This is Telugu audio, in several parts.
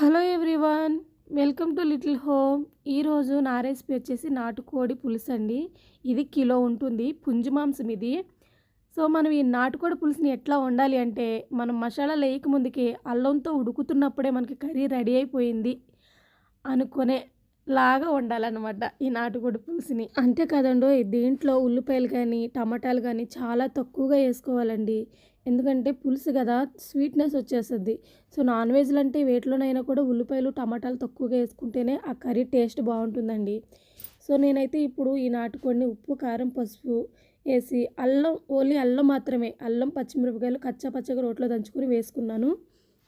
Hello everyone, welcome to little home. ఈరోజు నా రెసిపీ వచ్చేసి నాటుకోడి పులుసు అండి. ఇది కిలో ఉంటుంది, పుంజు మాంసం ఇది. సో మనం ఈ నాటుకోడి పులుసుని ఎట్లా వండాలి అంటే, మనం మసాలాలు వేయకముందుకే అల్లంతో ఉడుకుతున్నప్పుడే మనకి కర్రీ రెడీ అయిపోయింది అనుకునే లాగా వండాలన్నమాట ఈ నాటుకోడి పులుసుని. అంతే కదండో, దీంట్లో ఉల్లిపాయలు కానీ టమాటాలు కానీ చాలా తక్కువగా వేసుకోవాలండి. ఎందుకంటే పులుసు కదా, స్వీట్నెస్ వచ్చేస్తుంది. సో నాన్ వెజ్లు అంటే వేటిలోనైనా కూడా ఉల్లిపాయలు టమాటాలు తక్కువగా వేసుకుంటేనే ఆ కర్రీ టేస్ట్ బాగుంటుందండి. సో నేనైతే ఇప్పుడు ఈ నాటుకోడిని ఉప్పు కారం పసుపు వేసి అల్లం, ఓన్లీ అల్లం మాత్రమే, అల్లం పచ్చిమిరపకాయలు కచ్చా పచ్చగా రోట్లో దంచుకొని వేసుకున్నాను.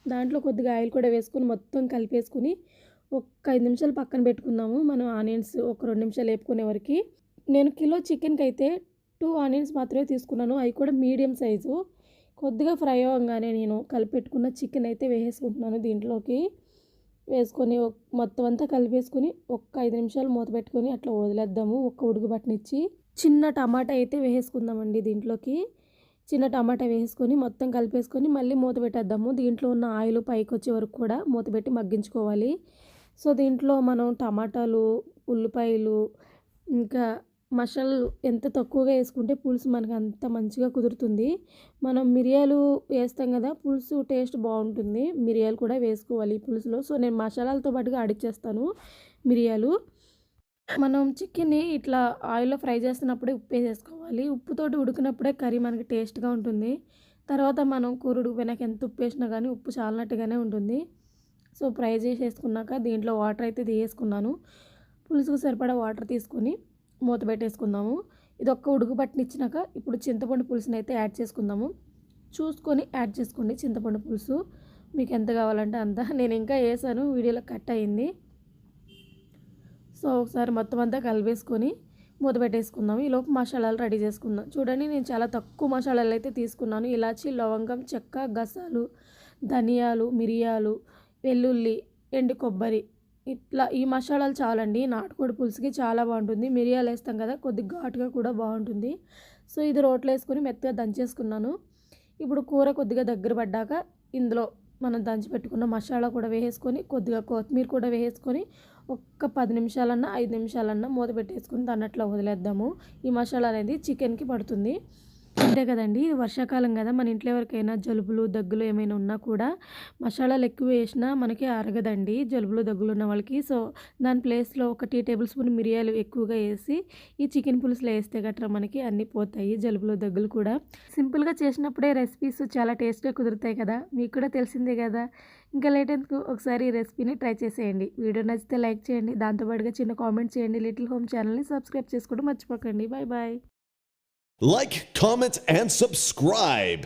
దాంట్లో కొద్దిగా ఆయిల్ కూడా వేసుకొని మొత్తం కలిపేసుకుని ఒక 5 నిమిషాలు పక్కన పెట్టుకుందాము. మనం ఆనియన్స్ ఒక 2 నిమిషాలు వేపుకునే వరకు. నేను కిలో చికెన్కి అయితే 2 ఆనియన్స్ మాత్రమే తీసుకున్నాను, అవి కూడా మీడియం సైజు. కొద్దిగా ఫ్రై అవ్వగానే నేను కలిపెట్టుకున్న చికెన్ అయితే వేసేసుకుంటున్నాను. దీంట్లోకి వేసుకొని మొత్తం అంతా కలిపేసుకొని ఒక 5 నిమిషాలు మూత పెట్టుకొని అట్లా వదిలేద్దాము. ఒక్క ఉడుకు బట్టనిచ్చి చిన్న టమాటా అయితే వేసేసుకుందామండి. దీంట్లోకి చిన్న టమాటా వేసుకొని మొత్తం కలిపేసుకొని మళ్ళీ మూత పెట్టేద్దాము. దీంట్లో ఉన్న ఆయిల్ పైకి వచ్చే వరకు కూడా మూత పెట్టి మగ్గించుకోవాలి. సో దీంట్లో మనం టమాటాలు, ఉల్లిపాయలు, ఇంకా మసాలాలు ఎంత తక్కువగా వేసుకుంటే పులుసు మనకు అంత మంచిగా కుదురుతుంది. మనం మిరియాలు వేస్తాం కదా, పులుసు టేస్ట్ బాగుంటుంది. మిరియాలు కూడా వేసుకోవాలి ఈ పులుసులో. సో నేను మసాలాలతో పాటుగా ఆడిచ్చేస్తాను మిరియాలు. మనం చికెన్ని ఇట్లా ఆయిల్లో ఫ్రై చేస్తున్నప్పుడే ఉప్పు వేసేసుకోవాలి. ఉప్పుతోటి ఉడికినప్పుడే కర్రీ మనకి టేస్ట్గా ఉంటుంది. తర్వాత మనం కూర ఉడికిపోయినాక ఎంత ఉప్పు వేసినా కానీ ఉప్పు చాలినట్టుగానే ఉంటుంది. సో ఫ్రై చేసేసుకున్నాక దీంట్లో వాటర్ అయితే తీసేసుకున్నాను. పులుసుకు సరిపడా వాటర్ తీసుకొని మూత పెట్టేసుకుందాము. ఇది ఒక్క ఉడుకు పట్టినిచ్చినాక ఇప్పుడు చింతపండు పులుసుని అయితే యాడ్ చేసుకుందాము. చూసుకొని యాడ్ చేసుకోండి చింతపండు పులుసు, మీకు ఎంత కావాలంటే అంత. నేను ఇంకా వేసాను, వీడియోలో కట్ అయింది. సో ఒకసారి మొత్తం అంతా కలిపేసుకొని మూత పెట్టేసుకుందాము. ఈలోపు మసాలాలు రెడీ చేసుకుందాం. చూడండి, నేను చాలా తక్కువ మసాలాలు అయితే తీసుకున్నాను. ఇలాచి, లవంగం, చెక్క, గసాలు, ధనియాలు, మిరియాలు, వెల్లుల్లి, ఎండు కొబ్బరి, ఇట్లా ఈ మసాలాలు చాలండి. నాటుకోడి పులుసుకి చాలా బాగుంటుంది. మిరియాలు వేస్తాం కదా, కొద్దిగా ఘాటుగా కూడా బాగుంటుంది. సో ఇది రోట్లో వేసుకొని మెత్తగా దంచేసుకున్నాను. ఇప్పుడు కూర కొద్దిగా దగ్గర పడ్డాక ఇందులో మనం దంచి పెట్టుకున్న మసాలా కూడా వేసుకొని కొద్దిగా కొత్తిమీర కూడా వేసుకొని ఒక్క 10 నిమిషాలన్నా 5 నిమిషాలన్నా మూత పెట్టేసుకొని దాన్ని అట్లా వదిలేద్దాము. ఈ మసాలా అనేది చికెన్కి పడుతుంది. అంతే కదండి, ఇది వర్షాకాలం కదా, మన ఇంట్లో ఎవరికైనా జలుబులు దగ్గులు ఏమైనా ఉన్నా కూడా మసాలాలు ఎక్కువ వేసినా మనకి అరగదండి జలుబులు దగ్గులు ఉన్న వాళ్ళకి. సో దాని ప్లేస్లో ఒక 2 టేబుల్ స్పూన్ మిరియాలు ఎక్కువగా వేసి ఈ చికెన్ పులుసులో వేస్తే గట్రా మనకి అన్నీ పోతాయి, జలుబులు దగ్గులు కూడా. సింపుల్గా చేసినప్పుడే రెసిపీస్ చాలా టేస్ట్గా కుదురుతాయి కదా, మీకు కూడా తెలిసిందే కదా. ఇంకా లేట్ ఎందుకు, ఒకసారి ఈ రెసిపీని ట్రై చేసేయండి. వీడియో నచ్చితే లైక్ చేయండి, దాంతోపాటుగా చిన్న కామెంట్ చేయండి. లిటిల్ హోమ్ ఛానల్ని సబ్స్క్రైబ్ చేసుకోవడం మర్చిపోకండి. Bye bye. Like, comment, and subscribe.